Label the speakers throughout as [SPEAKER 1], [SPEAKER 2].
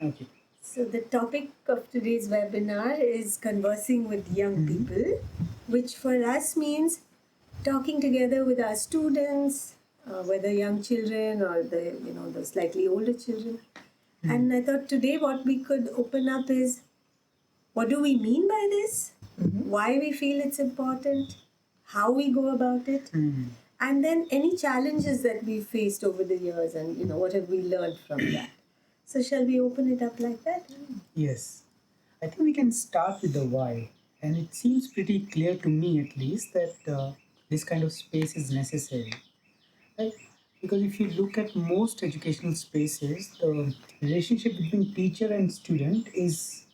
[SPEAKER 1] Okay.
[SPEAKER 2] So the topic of today's webinar is conversing with young people, which for us means talking together with our students, whether young children or the slightly older children. And I thought today what we could open up is, what do we mean by this? Why we feel it's important? How we go about it? And then any challenges that we faced over the years, and what have we learned from that? So shall we open it up like that?
[SPEAKER 1] Yes. I think we can start with the why. And it seems pretty clear to me, at least, that this kind of space is necessary. Right? Because if you look at most educational spaces, the relationship between teacher and student is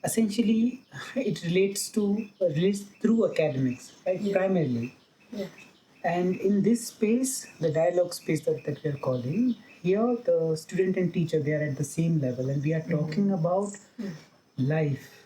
[SPEAKER 1] essentially it relates through academics, right?
[SPEAKER 2] Yeah.
[SPEAKER 1] Primarily.
[SPEAKER 2] Yeah.
[SPEAKER 1] And in this space, the dialogue space that we are calling, here the student and teacher, they are at the same level, and we are talking about life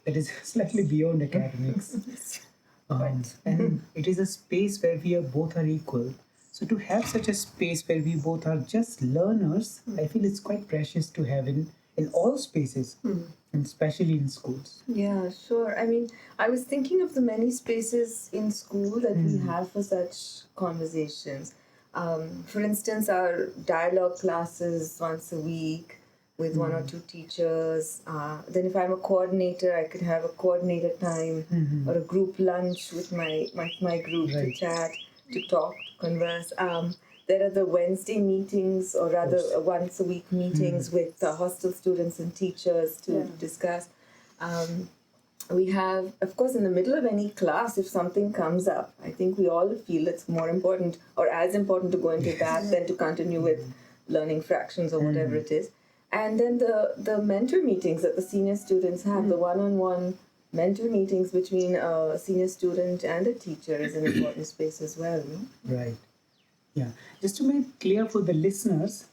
[SPEAKER 1] that is slightly beyond academics. And it is a space where we are both are equal. So to have such a space where we both are just learners, I feel it's quite precious to have in all spaces, and especially in schools.
[SPEAKER 3] Yeah, sure. I mean, I was thinking of the many spaces in school that we have for such conversations. For instance, our dialogue classes once a week with one or two teachers. Then if I'm a coordinator, I could have a coordinator time or a group lunch with my group to
[SPEAKER 1] Right.
[SPEAKER 3] chat, to talk, to converse. There are the Wednesday meetings, or rather once a week meetings with hostel students and teachers to discuss. We have, of course, in the middle of any class, if something comes up, I think we all feel it's more important or as important to go into that than to continue with learning fractions or whatever it is. And then the mentor meetings that the senior students have, the one-on-one mentor meetings between a senior student and a teacher is an important space as well. No?
[SPEAKER 1] Right. Yeah. Just to make clear for the listeners,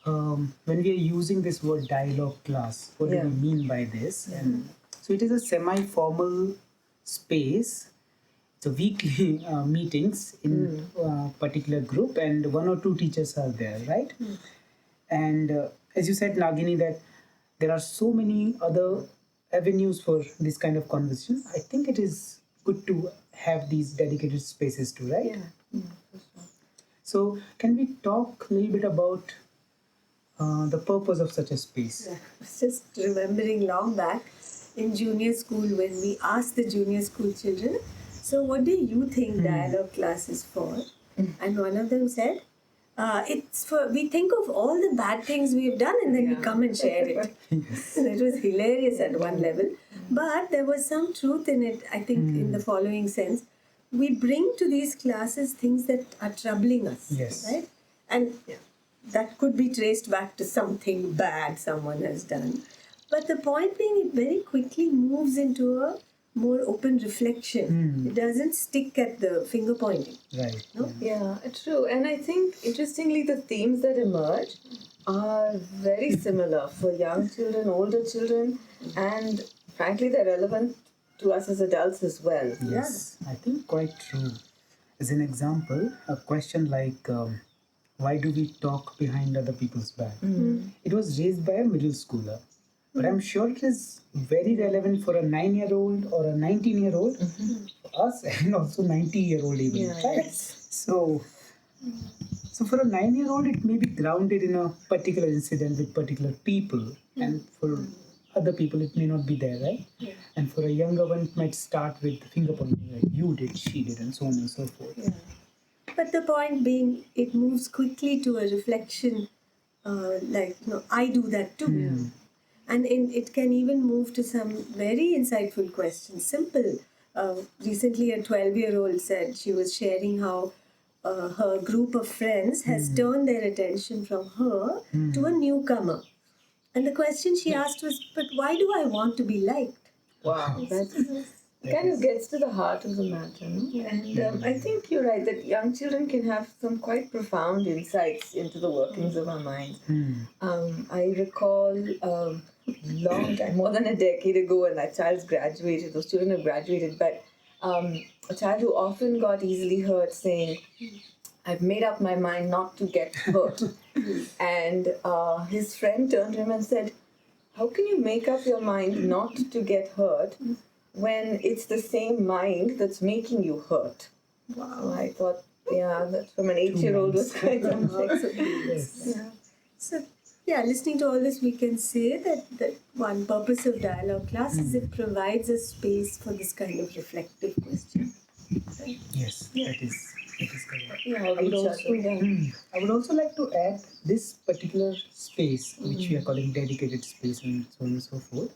[SPEAKER 1] when we are using this word dialogue class, what do we mean by this? And so it is a semi-formal space. So weekly meetings in a particular group, and one or two teachers are there, right? And as you said, Nagini, that there are so many other avenues for this kind of conversation. I think it is good to have these dedicated spaces too, right?
[SPEAKER 3] Yeah, for sure.
[SPEAKER 1] So, can we talk a little bit about the purpose of such a space?
[SPEAKER 2] I was just remembering long back in junior school when we asked the junior school children, so what do you think dialogue class is for? And one of them said, it's for, we think of all the bad things we've done and then we come and share it. And it was hilarious at one level. But there was some truth in it, I think, in the following sense. We bring to these classes things that are troubling us.
[SPEAKER 1] Yes.
[SPEAKER 2] Right? And that could be traced back to something bad someone has done. But the point being, it very quickly moves into a more open reflection. It doesn't stick at the finger pointing.
[SPEAKER 1] Right.
[SPEAKER 2] No?
[SPEAKER 3] Yeah, true. And I think, interestingly, the themes that emerge are very similar for young children, older children, and frankly, they're relevant to us as adults as well.
[SPEAKER 1] Yes, I think quite true. As an example, a question like, why do we talk behind other people's back? It was raised by a middle schooler. But I'm sure it is very relevant for a 9-year-old or a 19-year-old, for us, and also 90-year-old even.
[SPEAKER 3] Yeah,
[SPEAKER 1] Right? So for a 9-year-old, it may be grounded in a particular incident with particular people, and for other people, it may not be there, right?
[SPEAKER 2] Yeah.
[SPEAKER 1] And for a younger one, it might start with finger pointing, like you did, she did, and so on and so forth.
[SPEAKER 2] Yeah. But the point being, it moves quickly to a reflection, like, I do that too. And it can even move to some very insightful questions. Simple. Recently, a 12-year-old said she was sharing how her group of friends has turned their attention from her to a newcomer. And the question she asked was, but why do I want to be liked?
[SPEAKER 3] Wow, that kind of gets to the heart of the matter. No? And I think you're right that young children can have some quite profound insights into the workings of our minds. I recall long time, more than a decade ago, when that child's graduated, those children have graduated, but a child who often got easily hurt saying, I've made up my mind not to get hurt. And his friend turned to him and said, how can you make up your mind not to get hurt when it's the same mind that's making you hurt?
[SPEAKER 2] Wow.
[SPEAKER 3] So I thought, yeah, that from an 8-year-old was quite something.
[SPEAKER 1] Yes.
[SPEAKER 3] Yeah.
[SPEAKER 2] So, yeah, listening to all this, we can say that one purpose of dialogue class is it provides a space for this kind of reflective question. Right?
[SPEAKER 1] Yes, that is correct.
[SPEAKER 3] Yeah,
[SPEAKER 1] I would,
[SPEAKER 3] each
[SPEAKER 1] also,
[SPEAKER 3] other, yeah.
[SPEAKER 1] I would also like to add this particular space, which we are calling dedicated space and so on and so forth.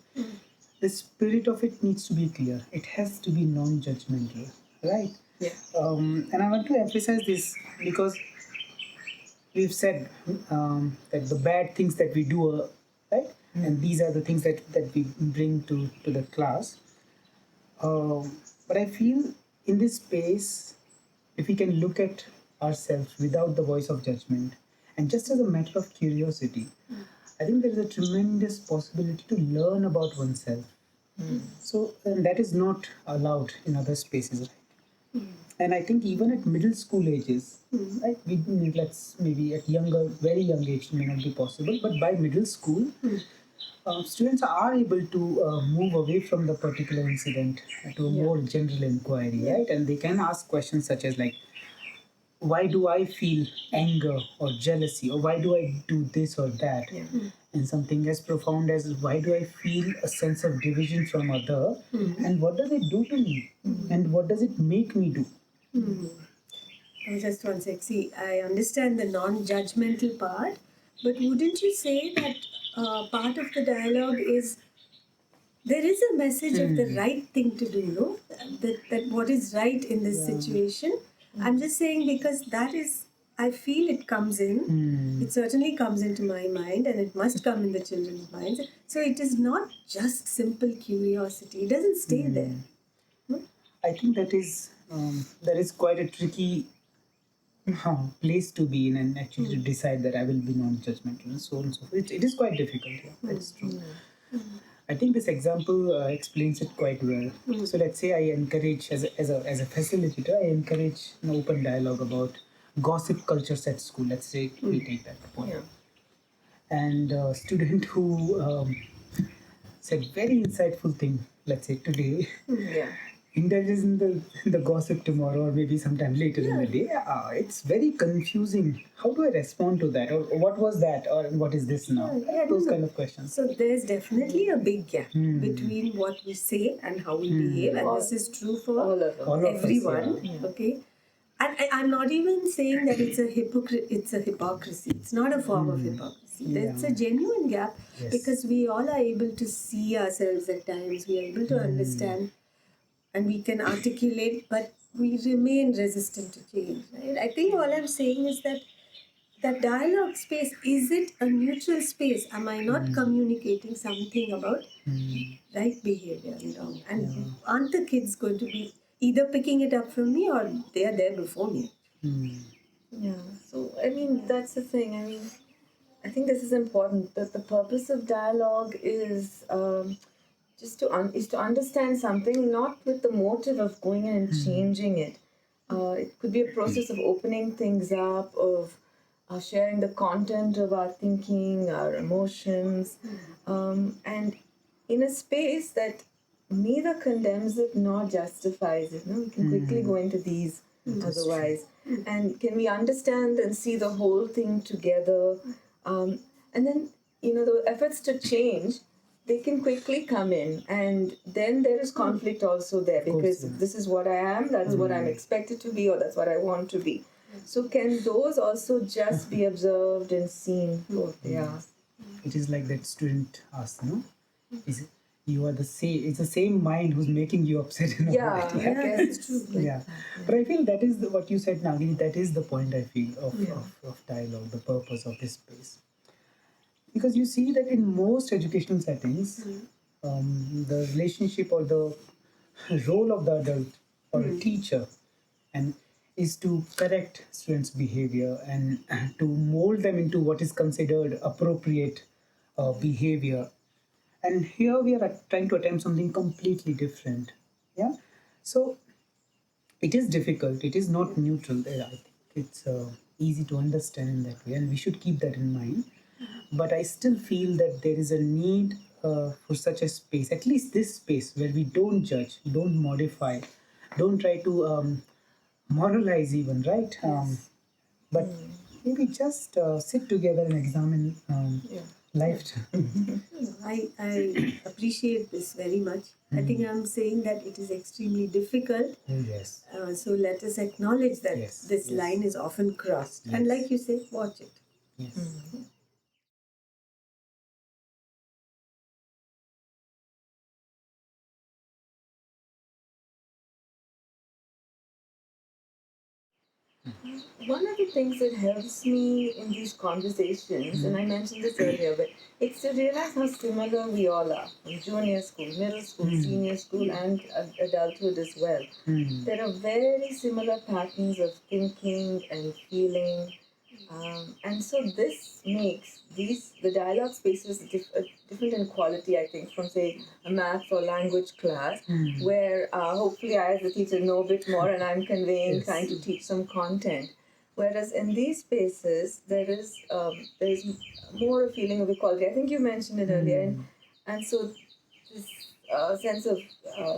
[SPEAKER 1] The spirit of it needs to be clear. It has to be non-judgmental, right?
[SPEAKER 3] Yeah.
[SPEAKER 1] And I want to emphasize this because we've said that the bad things that we do are right, and these are the things that we bring to the class. But I feel in this space, if we can look at ourselves without the voice of judgment and just as a matter of curiosity, I think there is a tremendous possibility to learn about oneself. So, and that is not allowed in other spaces, right? And I think even at middle school ages, right, let's maybe at very young age, it may not be possible, but by middle school, students are able to move away from the particular incident to a more general inquiry, right? And they can ask questions such as like, why do I feel anger or jealousy, or why do I do this or that? And something as profound as why do I feel a sense of division from other, and what does it do to me, and what does it make me do?
[SPEAKER 2] Oh, just one sec. See, I understand the non-judgmental part, but wouldn't you say that part of the dialogue is there is a message of the right thing to do, no? That what is right in this situation. I'm just saying because that is, I feel it comes in. It certainly comes into my mind, and it must come in the children's minds. So it is not just simple curiosity. It doesn't stay there.
[SPEAKER 1] I think that is quite a tricky place to be in, and actually to decide that I will be non-judgmental and so on and so forth. It is quite difficult. Yeah, that's true. I think this example explains it quite well. So let's say I encourage, as a facilitator, I encourage an open dialogue about gossip cultures at school. Let's say we take that point.
[SPEAKER 3] Yeah.
[SPEAKER 1] And a student who said very insightful thing, let's say today,
[SPEAKER 3] Yeah.
[SPEAKER 1] indulges in the gossip tomorrow or maybe sometime later in the day. It's very confusing. How do I respond to that? Or what was that? Or what is this now? Those kind of questions.
[SPEAKER 2] So there's definitely a big gap between what we say and how we behave, and this is true for
[SPEAKER 3] All of them.
[SPEAKER 1] All of us,
[SPEAKER 2] everyone.
[SPEAKER 1] yeah.
[SPEAKER 2] Okay, and I'm not even saying that it's a hypocrisy. It's not a form of hypocrisy. There's a genuine gap because we all are able to see ourselves at times. We are able to understand, and we can articulate, but we remain resistant to change. Right? I think all I'm saying is that dialogue space, is it a neutral space? Am I not communicating something about right behavior and wrong? And aren't the kids going to be either picking it up from me or they are there before me?
[SPEAKER 3] Yeah. So, I mean, that's the thing. I mean, I think this is important, that the purpose of dialogue is just to understand something, not with the motive of going in and changing it. It could be a process of opening things up, of sharing the content of our thinking, our emotions, and in a space that neither condemns it nor justifies it. No, we can quickly go into these otherwise. And can we understand and see the whole thing together? And then, the efforts to change, they can quickly come in, and then there is conflict also there, because this is what I am, that's what I'm expected to be, or that's what I want to be. So can those also just be observed and seen for what they are?
[SPEAKER 1] It is like that student asked, no? Is it, you are the same, it's the same mind who's making you upset in a way.
[SPEAKER 3] I guess it's true.
[SPEAKER 1] Yeah. But I feel that is what you said, Nagini, that is the point I feel of dialogue, the purpose of this space. Because you see that in most educational settings, the relationship or the role of the adult or a teacher and is to correct students' behavior and to mold them into what is considered appropriate behavior. And here we are trying to attempt something completely different. Yeah. So it is difficult. It is not neutral there, I think. it's easy to understand in that way, and we should keep that in mind. But I still feel that there is a need for such a space, at least this space, where we don't judge, don't modify, don't try to moralize, even, right? But maybe just sit together and examine life.
[SPEAKER 2] I appreciate this very much. I think I'm saying that it is extremely difficult.
[SPEAKER 1] Yes.
[SPEAKER 2] So let us acknowledge that
[SPEAKER 1] Yes,
[SPEAKER 2] this
[SPEAKER 1] yes.
[SPEAKER 2] line is often crossed. And
[SPEAKER 1] Yes.
[SPEAKER 2] like you say, watch it.
[SPEAKER 1] Yes.
[SPEAKER 3] One of the things that helps me in these conversations, and I mentioned this earlier, but it's to realize how similar we all are from junior school, middle school, senior school, and adulthood as well. There are very similar patterns of thinking and feeling. And so this makes the dialogue spaces different in quality, I think, from say a math or language class, where hopefully I as a teacher know a bit more and I'm conveying,
[SPEAKER 1] Yes.
[SPEAKER 3] trying to teach some content. Whereas in these spaces there is more a feeling of equality. I think you mentioned it earlier, and so this sense of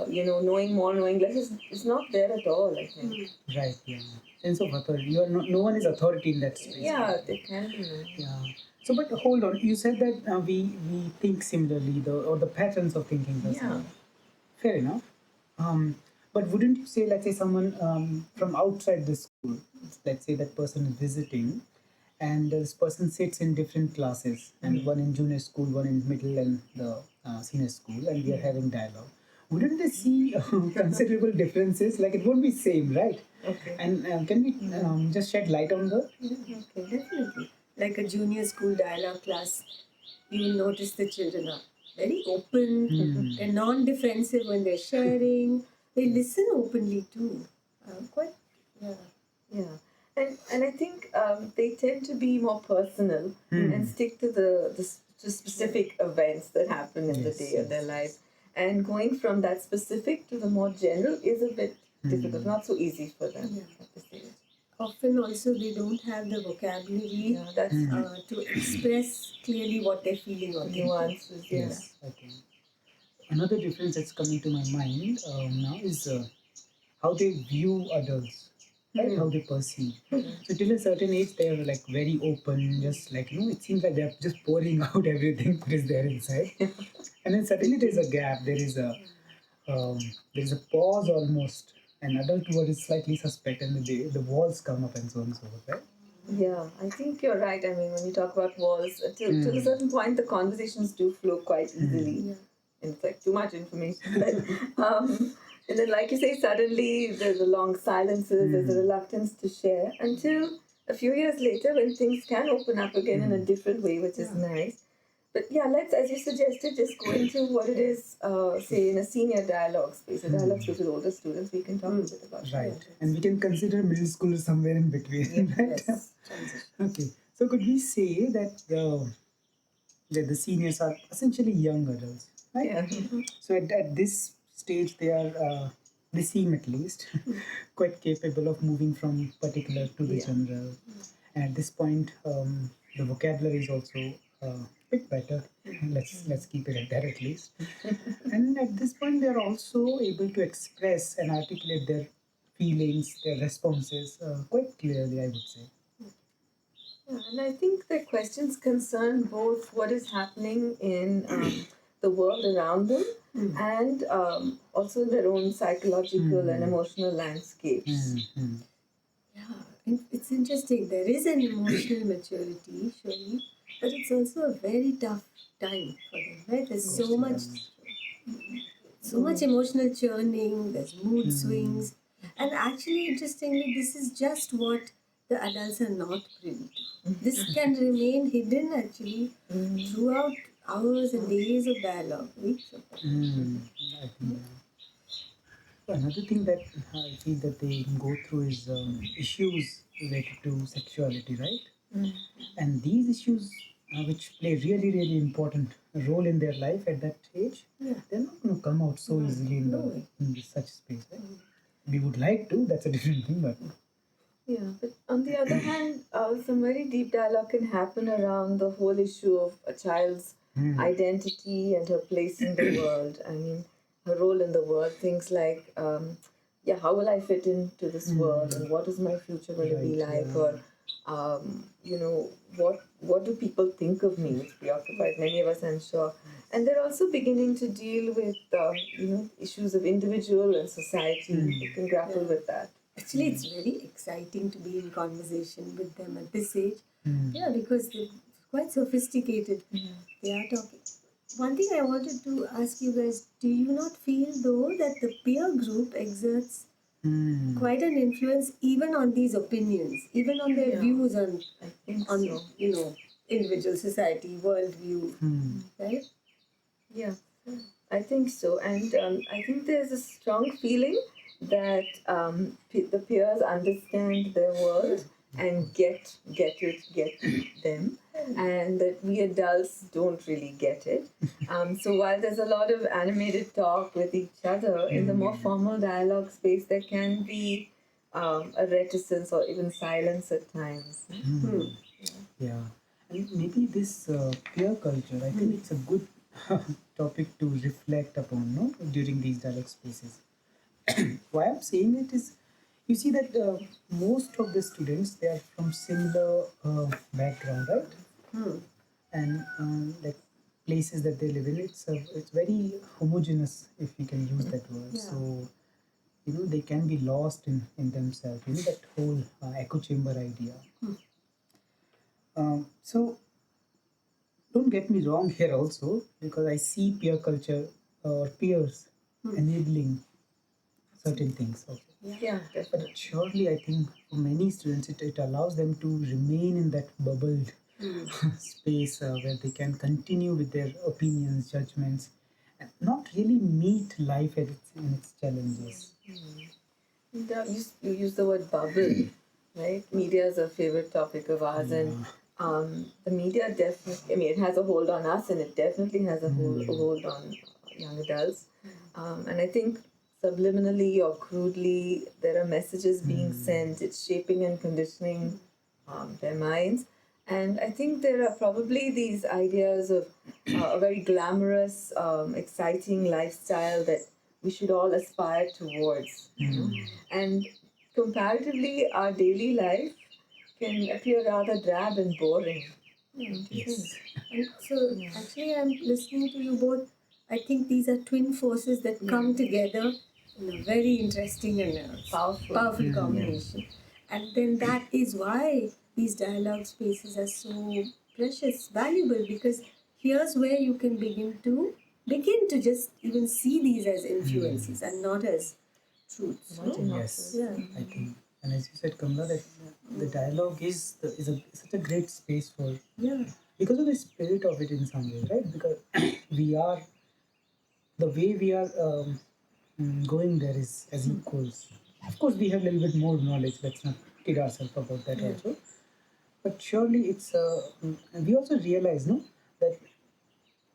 [SPEAKER 3] knowing more, knowing less is not there at all, I think.
[SPEAKER 1] Right, yeah. Sense of authority. You are no one is authority in that space.
[SPEAKER 3] Yeah, they can be.
[SPEAKER 1] Yeah. So, but hold on. You said that we think similarly, or the patterns of thinking.
[SPEAKER 3] Yeah.
[SPEAKER 1] Fair enough. But wouldn't you say, let's say, someone from outside the school, let's say that person is visiting, and this person sits in different classes, and one in junior school, one in middle, and the senior school, and we are having dialogue. Wouldn't they see considerable differences? Like it won't be same, right?
[SPEAKER 3] Okay.
[SPEAKER 1] And can we just shed light on that?
[SPEAKER 2] Okay, definitely. Like a junior school dialogue class, you will notice the children are very open, they're non-defensive when they're sharing, they listen openly too. Quite, yeah.
[SPEAKER 3] Yeah, and I think they tend to be more personal and stick to to specific events that happen in the
[SPEAKER 1] Yes,
[SPEAKER 3] day of their
[SPEAKER 1] yes.
[SPEAKER 3] life. And going from that specific to the more general is a bit difficult, not so easy for them at this age.
[SPEAKER 2] Often also they don't have the vocabulary
[SPEAKER 3] Yeah, that's
[SPEAKER 2] to express clearly what they're feeling or thinking.
[SPEAKER 3] nuances. Yeah.
[SPEAKER 1] Yes. Okay. Another difference that's coming to my mind now is how they view adults, right? How they perceive. So till a certain age, they are like very open, just like it seems like they're just pouring out everything that is there inside, and then suddenly there is a gap. Um, there is a pause almost. An adult word is slightly suspect, and the walls come up and so on and so forth, right?
[SPEAKER 3] Yeah, I think you're right. I mean, when you talk about walls, till a certain point, the conversations do flow quite easily.
[SPEAKER 2] Yeah.
[SPEAKER 3] And it's like too much information. And then, like you say, suddenly there's a long silences, there's a reluctance to share until a few years later when things can open up again in a different way, which is nice. But yeah, let's, as you suggested, just go into what it is, say, in a senior dialogue space, a dialogue space with older students. We can talk a bit about
[SPEAKER 1] Right.
[SPEAKER 3] that.
[SPEAKER 1] And we can consider middle school somewhere in between, right?
[SPEAKER 2] Yes.
[SPEAKER 1] Okay. So could we say that the seniors are essentially young adults, right?
[SPEAKER 3] Yeah.
[SPEAKER 1] So at this stage, they seem at least quite capable of moving from particular to the general. And at this point, the vocabulary is also a bit better. Let's keep it at that at least. And at this point, they are also able to express and articulate their feelings, their responses quite clearly, I would say.
[SPEAKER 3] Yeah, and I think the questions concern both what is happening in the world around them and also their own psychological and emotional landscapes.
[SPEAKER 2] Yeah, it's interesting. There is an emotional maturity, surely, but it's also a very tough time for them, right? There's so much emotional churning, there's mood swings, and actually, interestingly, this is just what the adults are not privy to. This can remain hidden actually throughout hours and days of dialogue, weeks of dialogue.
[SPEAKER 1] I think, another thing that I feel that they go through is issues related to sexuality, right? And these issues, which play really important role in their life at that age, they're not going to come out so easily in such space. Right? We would like to. That's a different thing, but
[SPEAKER 3] Yeah, but on the other hand, some very deep dialogue can happen around the whole issue of a child's identity and her place in the world. I mean, her role in the world. Things like, yeah, how will I fit into this world, and what is my future going to be like, or you know, what do people think of me? Which preoccupies many of us, I'm sure. And they're also beginning to deal with, you know, issues of individual and society. They can grapple with that.
[SPEAKER 2] Actually, it's very exciting to be in conversation with them at this age. Yeah, because they're quite sophisticated. They are talking. One thing I wanted to ask you guys, do you not feel though that the peer group exerts quite an influence even on these opinions, even on their views on,
[SPEAKER 3] So.
[SPEAKER 2] you know, individual society, worldview, right?
[SPEAKER 3] Yeah, I think so. And I think there's a strong feeling that the peers understand their world and get them, and that we adults don't really get it. So while there's a lot of animated talk with each other, in the more formal dialogue space, there can be a reticence or even silence at times.
[SPEAKER 1] Yeah, and maybe this peer culture, I think it's a good topic to reflect upon, no, during these dialogue spaces. Why I'm saying it is, you see that most of the students, they are from similar background, right? And like places that they live in, it's very homogeneous, if we can use that word. So you know, they can be lost in themselves. You know, that whole echo chamber idea. So don't get me wrong here also, because I see peer culture or peers enabling certain things. Okay.
[SPEAKER 3] Yeah, definitely.
[SPEAKER 1] But surely, I think for many students, it allows them to remain in that bubbled space where they can continue with their opinions, judgments, and not really meet life at in its challenges.
[SPEAKER 3] And, you use the word bubble, right? Media is a favorite topic of ours, and the media definitely, I mean, it has a hold on us, and it definitely has a hold on young adults. And I think subliminally or crudely, there are messages being sent. It's shaping and conditioning their minds. And I think there are probably these ideas of a very glamorous, exciting lifestyle that we should all aspire towards. You know? And comparatively, our daily life can appear rather drab and boring.
[SPEAKER 1] Yes.
[SPEAKER 2] And so, actually, I'm listening to you both. I think these are twin forces that come together in a very interesting and powerful combination. And then that is why these dialogue spaces are so precious, valuable, because here's where you can begin to just even see these as influences and not as truths. No?
[SPEAKER 1] Yes.
[SPEAKER 2] Yeah.
[SPEAKER 1] I think, and as you said, Kamala, that the dialogue is such a great space for, because of the spirit of it in some way, right? Because we are, the way we are going there is as equals. Of course, we have a little bit more knowledge. Let's not kid ourselves about that also. But surely it's and we also realize, no, that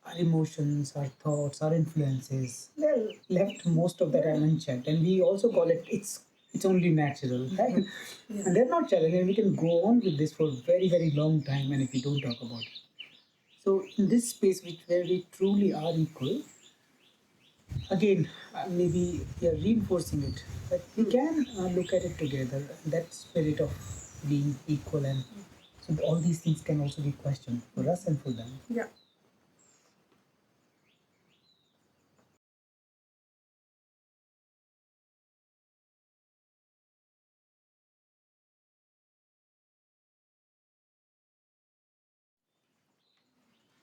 [SPEAKER 1] our emotions, our thoughts, our influences, they're left most of the time unchecked, and we also call it it's only natural, right? And they're not challenging. And we can go on with this for a very very long time, and if we don't talk about it. So in this space, where we truly are equal, again, maybe we are reinforcing it, but we can look at it together. That spirit of being equal, and so all these things can also be questioned for us and for them.
[SPEAKER 2] Yeah.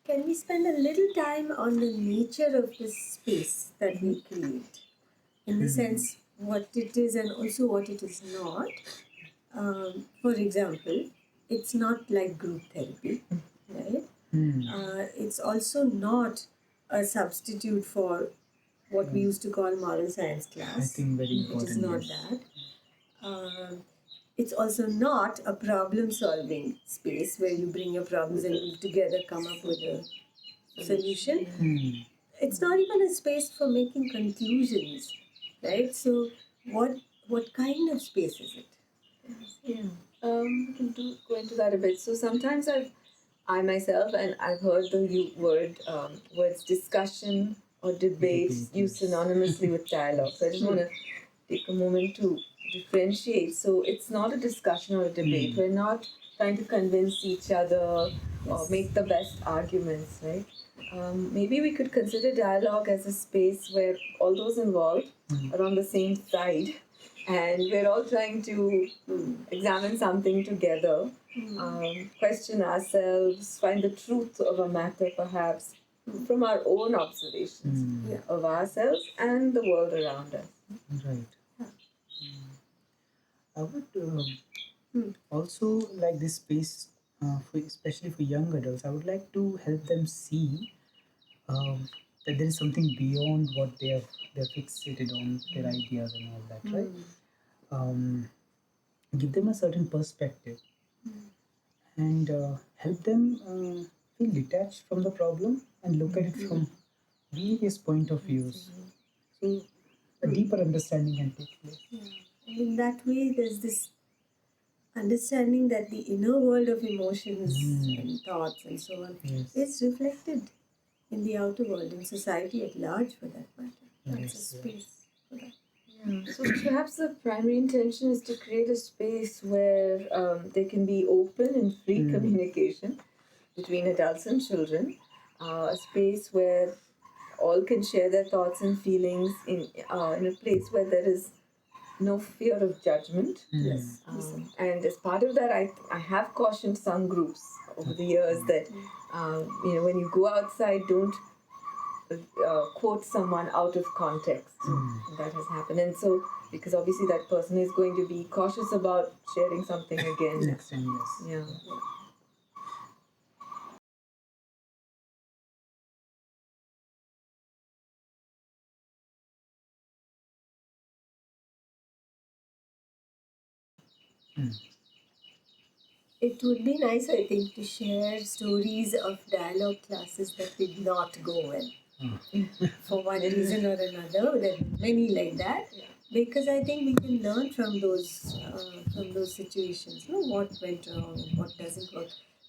[SPEAKER 2] Can we spend a little time on the nature of this space that we create? In the sense, what it is and also what it is not. For example, it's not like group therapy, right? It's also not a substitute for what we used to call moral science class.
[SPEAKER 1] I think very important.
[SPEAKER 2] It is not that. It's also not a problem solving space where you bring your problems and we together come up with a solution. It's not even a space for making conclusions, right? So what kind of space is it?
[SPEAKER 3] Yeah. We can go into that a bit. So sometimes I myself, and I've heard the words discussion or debate
[SPEAKER 1] Debate,
[SPEAKER 3] used
[SPEAKER 1] yes.
[SPEAKER 3] synonymously with dialogue. So I just want to take a moment to differentiate. So it's not a discussion or a debate. We're not trying to convince each other or make the best arguments, right? Maybe we could consider dialogue as a space where all those involved are on the same side, and we're all trying to examine something together, question ourselves, find the truth of a matter perhaps from our own observations of ourselves and the world around us.
[SPEAKER 1] Right. I would also like this space, especially for young adults. I would like to help them see that there is something beyond what they're fixated on, their ideas and all that, right? Um, Give them a certain perspective and help them feel detached from the problem and look at it from various point of views. So a deeper understanding can take place.
[SPEAKER 2] And in that way, there's this understanding that the inner world of emotions and thoughts and so on
[SPEAKER 1] Yes.
[SPEAKER 2] is reflected in the outer world, in society at large for that matter. That's
[SPEAKER 1] Yes,
[SPEAKER 2] a space for that.
[SPEAKER 3] Yeah. So perhaps the primary intention is to create a space where there can be open and free communication between adults and children, a space where all can share their thoughts and feelings in a place where there is no fear of judgment.
[SPEAKER 2] Yes.
[SPEAKER 3] And as part of that, I have cautioned some groups over the years that when you go outside, don't quote someone out of context. That has happened, and so because obviously that person is going to be cautious about sharing something again.
[SPEAKER 1] Next time, yes.
[SPEAKER 3] Yeah.
[SPEAKER 2] It would be nice, I think, to share stories of dialogue classes that did not go well. For one reason or another, there are many like that. Because I think we can learn from those situations. You know, what went wrong, what doesn't work.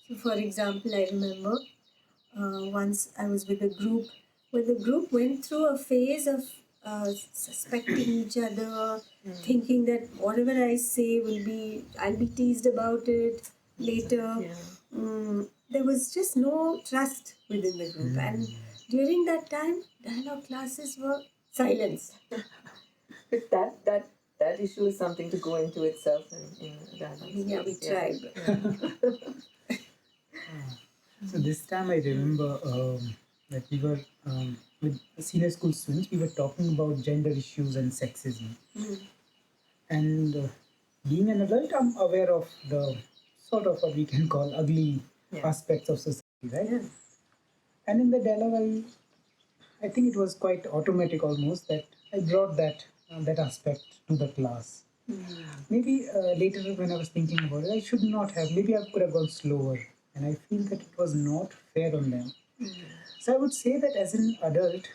[SPEAKER 2] So, for example, I remember once I was with a group where the group went through a phase of suspecting each other, thinking that whatever I say I'll be teased about it later. There was just no trust within the group, and during that time, dialogue classes were silence.
[SPEAKER 3] But that issue is something to go into itself in dialogue.
[SPEAKER 2] Yeah, we tried.
[SPEAKER 1] So this time I remember that we were with senior school students. We were talking about gender issues and sexism. And being an adult, I'm aware of the sort of what we can call ugly aspects of society, right? And in the dialogue, I think it was quite automatic almost that I brought that aspect to the class. Maybe later when I was thinking about it, I should not have. Maybe I could have gone slower, and I feel that it was not fair on them. So I would say that as an adult,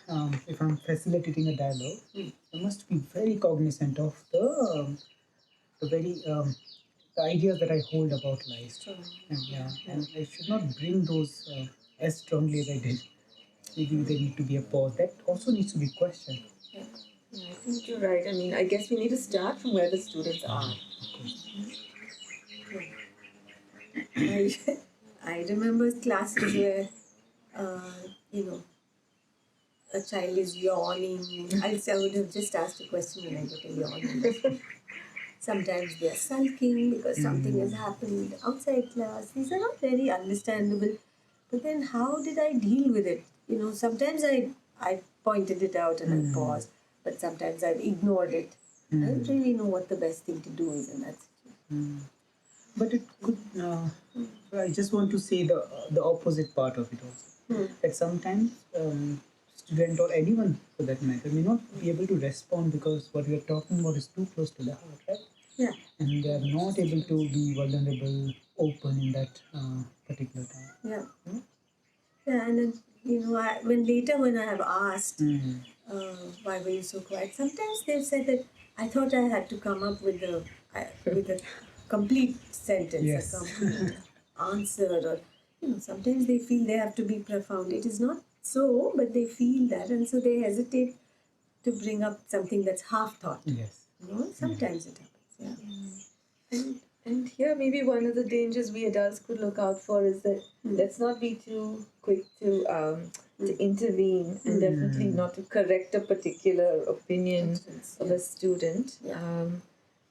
[SPEAKER 1] if I'm facilitating a dialogue, I must be very cognizant of the very the ideas that I hold about life. And I should not bring those as strongly as I did. Maybe there need to be a pause. That also needs to be questioned.
[SPEAKER 3] Yeah, I think you're right. I mean, I guess we need to start from where the students are.
[SPEAKER 2] I remember classes where, a child is yawning. I would have just asked a question and I get a yawn. Sometimes they are sulking because something has happened outside class. These are not very understandable. But then how did I deal with it? Sometimes I pointed it out and I paused, but sometimes I've ignored it. I don't really know what the best thing to do is in that situation.
[SPEAKER 1] But it could. I just want to say the opposite part of it also. That sometimes student or anyone for that matter may not be able to respond because what we are talking about is too close to the heart, right?
[SPEAKER 2] Yeah.
[SPEAKER 1] And they are not able to be vulnerable, open in that particular time.
[SPEAKER 2] Yeah. Yeah, and then, when I have asked, why were you so quiet? Sometimes they've said that I thought I had to come up with a complete sentence,
[SPEAKER 1] Yes.
[SPEAKER 2] a complete answer, or sometimes they feel they have to be profound. It is not so, but they feel that, and so they hesitate to bring up something that's half thought.
[SPEAKER 1] Yes.
[SPEAKER 2] Sometimes it happens. Yeah.
[SPEAKER 3] And here maybe one of the dangers we adults could look out for is that let's not be too quick to intervene and definitely not to correct a particular opinion of a student,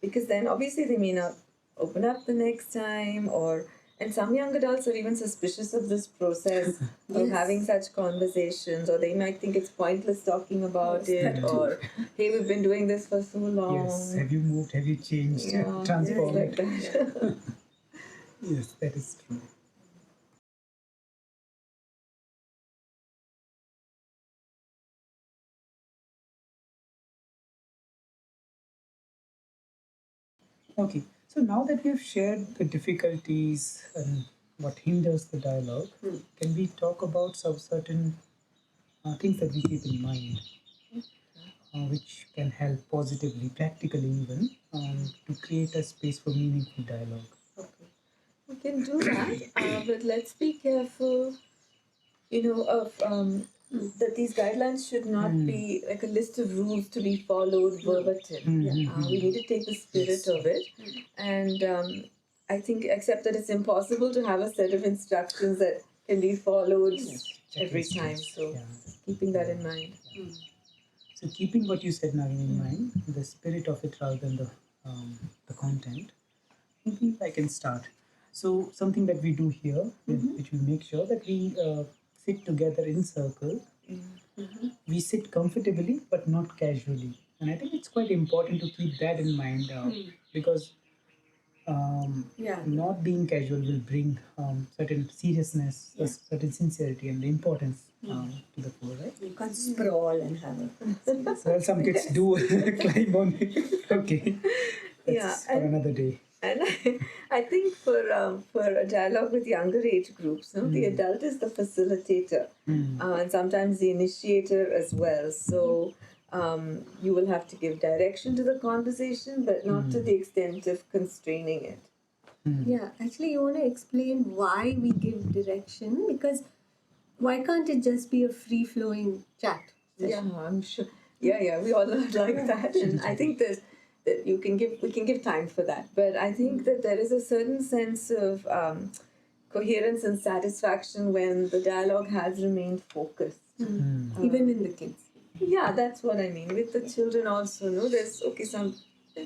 [SPEAKER 3] because then obviously they may not open up the next time, and some young adults are even suspicious of this process of having such conversations, or they might think it's pointless talking about it, or hey, we've been doing this for so long.
[SPEAKER 1] Yes. Have you moved? Have you changed? Transformed?
[SPEAKER 3] Like that.
[SPEAKER 1] Yes, that is true. Okay, so now that we have shared the difficulties and what hinders the dialogue, can we talk about some certain things that we keep in mind, which can help positively, practically even, to create a space for meaningful dialogue?
[SPEAKER 3] Okay. We can do that, but let's be careful, of that these guidelines should not be like a list of rules to be followed verbatim. We need to take the spirit of it, and I think accept that it's impossible to have a set of instructions that can be followed every time. So keeping that in mind.
[SPEAKER 1] So keeping what you said, Nagini, in mind, the spirit of it rather than the content, maybe I can start. So something that we do here, which we make sure that we sit together in circle. We sit comfortably but not casually, and I think it's quite important to keep that in mind, because not being casual will bring certain seriousness, certain sincerity, and importance to the fore, right?
[SPEAKER 2] You can't sprawl and have a
[SPEAKER 1] Well, some kids do climb on it. Okay, that's for another day.
[SPEAKER 3] And I think for a dialogue with younger age groups, the adult is the facilitator, and sometimes the initiator as well. So you will have to give direction to the conversation, but not to the extent of constraining it.
[SPEAKER 2] Yeah, actually, you want to explain why we give direction, because why can't it just be a free flowing chat?
[SPEAKER 3] Yeah, I'm sure. Yeah, we all like that, and I think that we can give time for that. But I think that there is a certain sense of coherence and satisfaction when the dialogue has remained focused.
[SPEAKER 2] Even in the kids.
[SPEAKER 3] Yeah, that's what I mean. With the children also, there's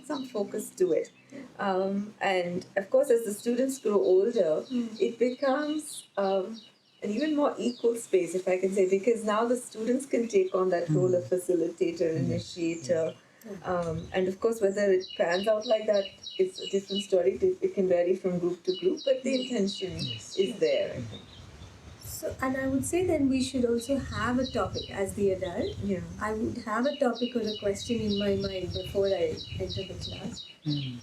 [SPEAKER 3] some focus to it. And of course, as the students grow older, it becomes an even more equal space, if I can say, because now the students can take on that role of facilitator, initiator. And of course, whether it pans out like that is a different story. It can vary from group to group, but the intention is there, I think.
[SPEAKER 2] So, and I would say then we should also have a topic as the adult.
[SPEAKER 3] Yeah.
[SPEAKER 2] I would have a topic or a question in my mind before I enter the class,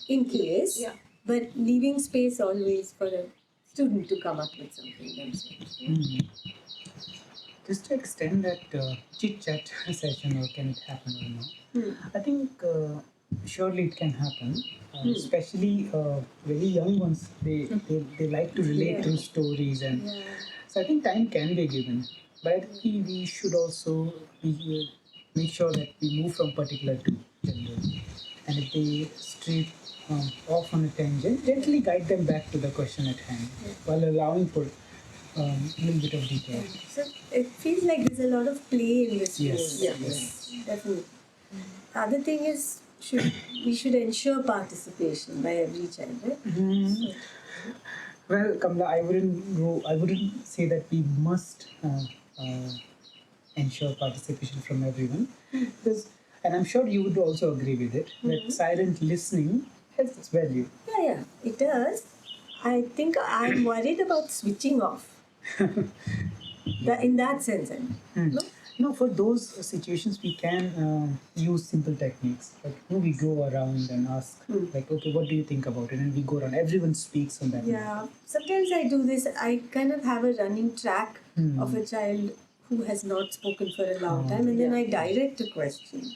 [SPEAKER 2] in case.
[SPEAKER 3] Yeah.
[SPEAKER 2] But leaving space always for a student to come up with something themselves.
[SPEAKER 1] Just to extend that chit chat session, or can it happen or not? I think surely it can happen, especially very young ones. They like to relate through stories, and so I think time can be given. But I think we should also make sure that we move from particular to general, and if they stray off on a tangent, gently guide them back to the question at hand, while allowing for a little bit of detail.
[SPEAKER 2] So it feels like there's a lot of play in this
[SPEAKER 1] Yes.
[SPEAKER 2] field.
[SPEAKER 1] Yes.
[SPEAKER 2] Definitely. Other thing is, we should ensure participation by every child, right?
[SPEAKER 1] Well, Kamala, I wouldn't say that we must ensure participation from everyone, because, and I'm sure you would also agree with it, that silent listening has its value.
[SPEAKER 2] Yeah, it does. I think I'm worried about switching off. In that sense,
[SPEAKER 1] No, for those situations we can use simple techniques. Like, we go around and ask, like, okay, what do you think about it? And we go around. Everyone speaks on that.
[SPEAKER 2] Yeah, sometimes I do this. I kind of have a running track of a child who has not spoken for a long time, and then I direct a question.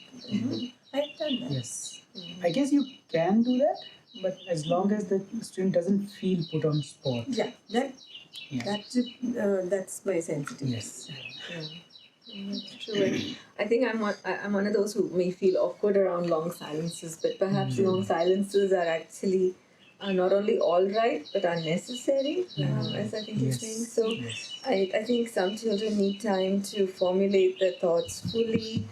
[SPEAKER 2] I've done that.
[SPEAKER 1] Yes. I guess you can do that, but as long as the student doesn't feel put on spot.
[SPEAKER 2] Yeah, that's my sensitivity.
[SPEAKER 1] Yes.
[SPEAKER 3] Yeah. That's true. And I think I'm one of those who may feel awkward around long silences, but perhaps long silences are actually not only all right but are necessary, as I think you're saying. So I think some children need time to formulate their thoughts fully,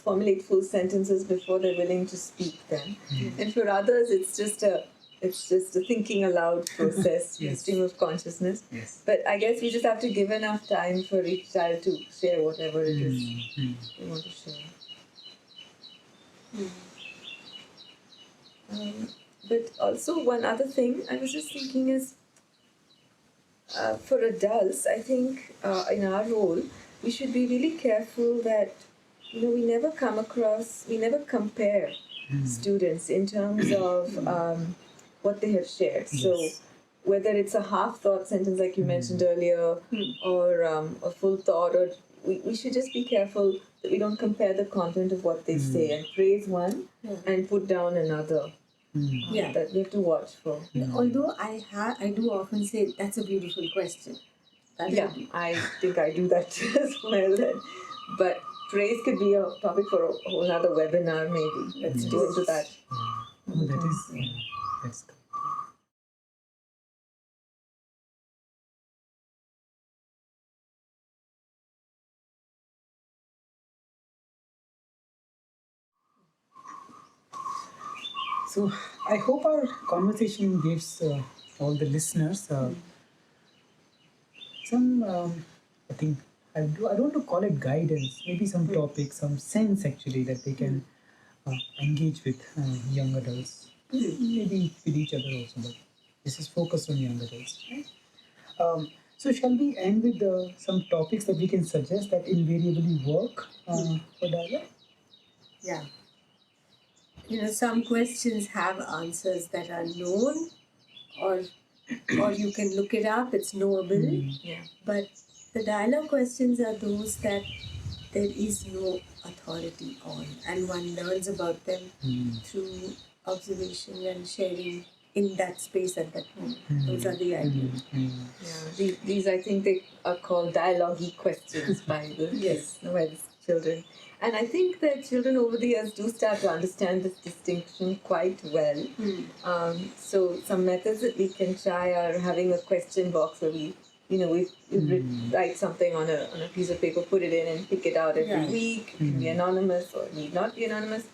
[SPEAKER 3] formulate full sentences before they're willing to speak them. And for others, it's just a thinking aloud process, stream of consciousness.
[SPEAKER 1] Yes.
[SPEAKER 3] But I guess we just have to give enough time for each child to share whatever it is they want to share. But also one other thing I was just thinking is, for adults, I think in our role, we should be really careful that we never compare students in terms of what they have shared.
[SPEAKER 1] Yes.
[SPEAKER 3] So whether it's a half-thought sentence like you mentioned earlier, or a full thought, or we should just be careful that we don't compare the content of what they say and praise one and put down another. That we have to watch for.
[SPEAKER 2] Although I do often say that's a beautiful question.
[SPEAKER 3] I think I do that as well. But praise could be a topic for a whole other webinar, maybe. Let's go into that.
[SPEAKER 1] Oh, that's good. So I hope our conversation gives all the listeners some, I think, I don't want to call it guidance, maybe some topics, some sense actually that they can engage with young adults, maybe with each other also, but this is focused on young adults. Right? So shall we end with some topics that we can suggest that invariably work for dialogue?
[SPEAKER 2] Yeah. Some questions have answers that are known, or you can look it up, it's knowable. But the dialogue questions are those that there is no authority on, and one learns about them through observation and sharing in that space at that moment. Those are the ideas.
[SPEAKER 3] These I think they are called dialogue-y questions by the by the children. And I think that children over the years do start to understand this distinction quite well. So some methods that we can try are having a question box where we write something on a piece of paper, put it in and pick it out every week. It can be anonymous or need not be anonymous.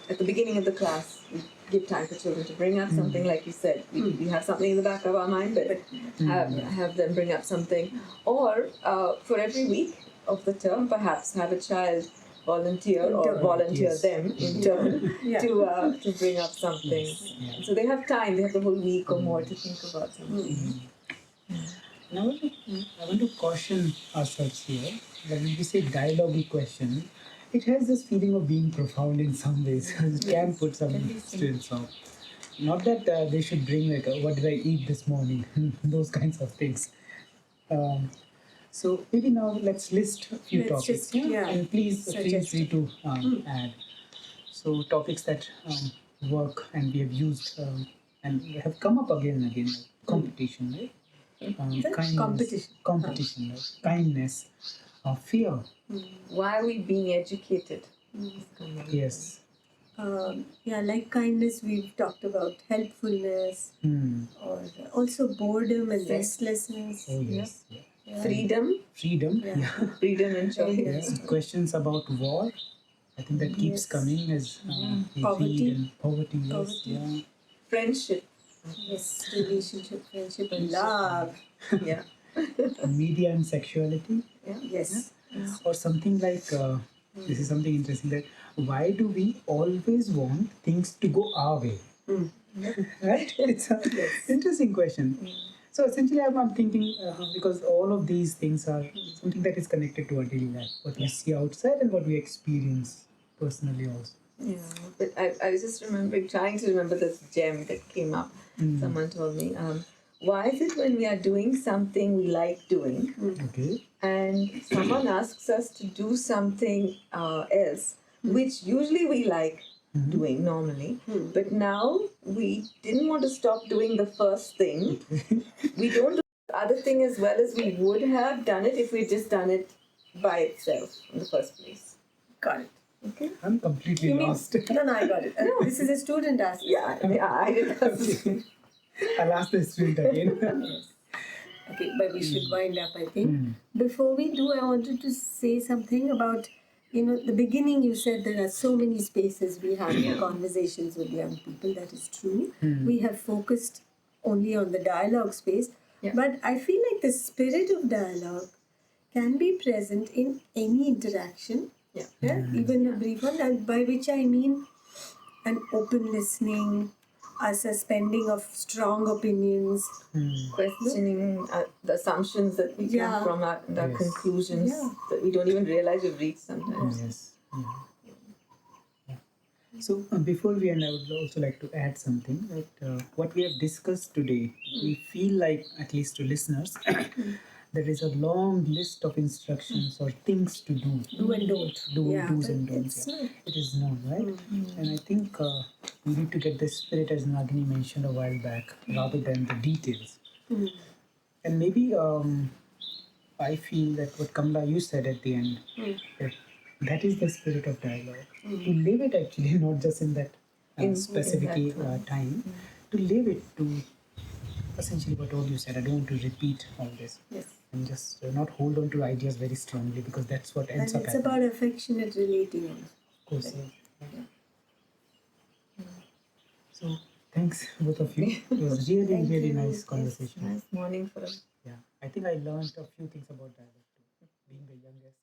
[SPEAKER 3] At the beginning of the class, we give time for children to bring up something, like you said. We have something in the back of our mind, but have them bring up something. Or for every week of the term, perhaps have a child volunteer or volunteer them in turn to bring up something. So they have time, they have the whole week or more to think about something.
[SPEAKER 1] Now, I want to caution ourselves here that when we say dialogue question, it has this feeling of being profound in some ways. It can put some students off. Not that they should bring like, what did I eat this morning? Those kinds of things. So maybe now let's list a few topics. And please feel free to add. So topics that work and we have used and have come up again and again, like competition, right? Competition, right? Kindness, fear.
[SPEAKER 3] Why are we being educated?
[SPEAKER 1] Yes.
[SPEAKER 2] Like kindness, we've talked about helpfulness, or also boredom and restlessness.
[SPEAKER 1] Oh, yes.
[SPEAKER 3] Freedom.
[SPEAKER 1] Freedom
[SPEAKER 3] And choice.
[SPEAKER 1] Questions about war. I think that keeps coming as we
[SPEAKER 2] Poverty.
[SPEAKER 1] read, and poverty.
[SPEAKER 3] Friendship.
[SPEAKER 2] Yes, relationship, friendship, and love.
[SPEAKER 1] Media and sexuality.
[SPEAKER 2] Yes.
[SPEAKER 1] Or something like, this is something interesting, that why do we always want things to go our way? Right? It's an interesting question. So essentially I'm thinking, because all of these things are something that is connected to our daily life, what we see outside and what we experience personally also.
[SPEAKER 3] Yeah, but I was just trying to remember this gem that came up. Someone told me, why is it when we are doing something we like doing,
[SPEAKER 1] Okay.
[SPEAKER 3] and someone asks us to do something else, which usually we like doing normally. But now we didn't want to stop doing the first thing. We don't do the other thing as well as we would have done it if we'd just done it by itself in the first place.
[SPEAKER 2] Got it.
[SPEAKER 3] Okay?
[SPEAKER 1] I'm completely
[SPEAKER 2] You mean,
[SPEAKER 1] lost.
[SPEAKER 2] no, I got it. This is a student asking.
[SPEAKER 3] Yeah, I did that.
[SPEAKER 1] I'll ask the student again.
[SPEAKER 2] Yes. Okay, but we should wind up, I think. Before we do, I wanted to say something about, the beginning you said there are so many spaces we have for conversations with young people. That is true. We have focused only on the dialogue space.
[SPEAKER 3] Yeah.
[SPEAKER 2] But I feel like the spirit of dialogue can be present in any interaction.
[SPEAKER 3] Yeah.
[SPEAKER 2] Even a brief one, and by which I mean an open listening, a suspending of strong opinions.
[SPEAKER 3] Questioning the assumptions that we
[SPEAKER 2] Yeah.
[SPEAKER 3] come from and our
[SPEAKER 1] Yes.
[SPEAKER 3] conclusions
[SPEAKER 2] Yeah.
[SPEAKER 3] that we don't even realize we've reached sometimes.
[SPEAKER 1] Yes. Yeah. So before we end, I would also like to add something that what we have discussed today, we feel like, at least to listeners, there is a long list of instructions or things to do.
[SPEAKER 2] Do and don't.
[SPEAKER 1] Do's
[SPEAKER 2] but
[SPEAKER 1] and don'ts.
[SPEAKER 2] it's
[SPEAKER 1] Yeah.
[SPEAKER 2] not.
[SPEAKER 1] It is known, right? And I think we need to get the spirit, as Nagini mentioned a while back, rather than the details. And maybe I feel that what Kamala you said at the end, that is the spirit of dialogue. To live it actually, not just in that specific
[SPEAKER 3] that
[SPEAKER 1] time, to live it, to essentially what all you said. I don't want to repeat all this.
[SPEAKER 2] Yes.
[SPEAKER 1] And just not hold on to ideas very strongly, because that's what
[SPEAKER 2] And
[SPEAKER 1] ends up
[SPEAKER 2] it's
[SPEAKER 1] happening.
[SPEAKER 2] about affectionate relating.
[SPEAKER 1] Of course, yeah. So thanks both of you. It was really,
[SPEAKER 2] Thank
[SPEAKER 1] really
[SPEAKER 2] you.
[SPEAKER 1] nice
[SPEAKER 2] Yes,
[SPEAKER 1] conversation.
[SPEAKER 3] Nice morning for us.
[SPEAKER 1] Yeah, I think I learned a few things about dialogue too, being the youngest.